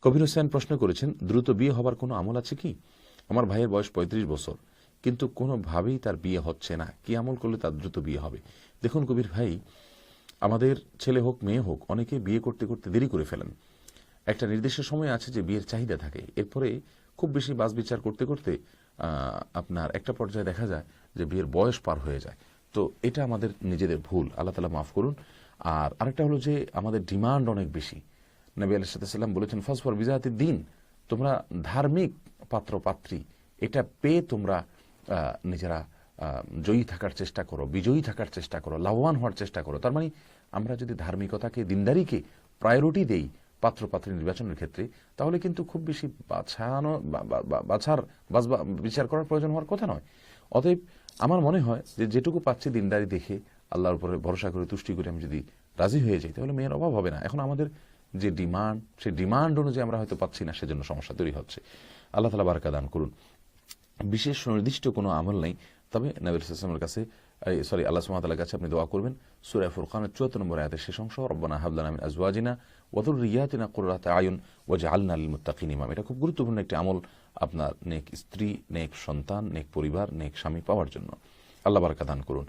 কবির হোসেন প্রশ্ন করেছেন, দ্রুত বিয়ে হবার কোনো আমল আছে কি? আমার ভাইয়ের বয়স ৩৫ বছর, কিন্তু কোনোভাবেই তার বিয়ে হচ্ছে না, কি আমল করলে তার দ্রুত বিয়ে হবে? দেখুন কবির ভাই, আমাদের ছেলে হোক মেয়ে হোক, অনেকে বিয়ে করতে করতে দেরি করে ফেলেন। একটা নির্দিষ্ট সময় আছে যে বিয়ের চাহিদা থাকে, এরপরে খুব বেশি বাছ বিচার করতে করতে আপনার একটা পর্যায়ে দেখা যায় যে বিয়ের বয়স পার হয়ে যায়। তো এটা আমাদের নিজেদের ভুল, আল্লাহ তাআলা মাফ করুন। আর আরেকটা হলো যে আমাদের ডিমান্ড অনেক বেশি। নবী আলাইহিস সালাম বলেছেন, ফাসফর বিজাতিদ দ্বীন, তোমরা ধার্মিক পাত্র পাত্রী এটা পেয়ে তোমরা নিজেরা জয়ী থাকার চেষ্টা করো, বিজয়ী থাকার চেষ্টা করো, লাভবান হওয়ার চেষ্টা করো। তার মানে আমরা যদি ধার্মিকতাকে, দিনদারিকে প্রায়োরিটি দেই পাত্রপাত্রী নির্বাচনের ক্ষেত্রে, তাহলে কিন্তু খুব বেশি বিচার করার প্রয়োজন হওয়ার কথা নয়। অতএব আমার মনে হয় যে যেটুকু পাচ্ছি দিনদারি দেখে, আল্লাহর উপরে ভরসা করে, তুষ্টি করে আমি যদি রাজি হয়ে যাই, তাহলে মেয়ের অভাব হবে না। এখন আমাদের যে ডিমান্ড, সেই ডিমান্ড অনুযায়ী আমরা হয়তো পাচ্ছি না, সেজন্য সমস্যা তৈরি হচ্ছে। আল্লাহ তাআলা বারাকা দান করুন। বিশেষ নির্দিষ্ট কোনো আমল নেই, তবে নবী সাল্লাল্লাহু আলাইহি ওয়াসাল্লামের কাছে আল্লাহ সুবহানাহু ওয়া তাআলার কাছে আপনি দোয়া করবেন। সূরা ফুরকানের ৭৪ নম্বর আয়াতের শেষ অংশ, রব্বানা হাব লানা মিন আজওয়াজিনা ওয়া যুররিয়াতিনা কুররাতা আয়ুন ওয়াজআলনা লিল মুত্তাকিন ইমামা। এটা খুব গুরুত্বপূর্ণ একটি আমল আপনার নেক স্ত্রী, নেক সন্তান, নেক পরিবার, নেক স্বামী পাওয়ার জন্য। আল্লাহ বারাকা দান করুন।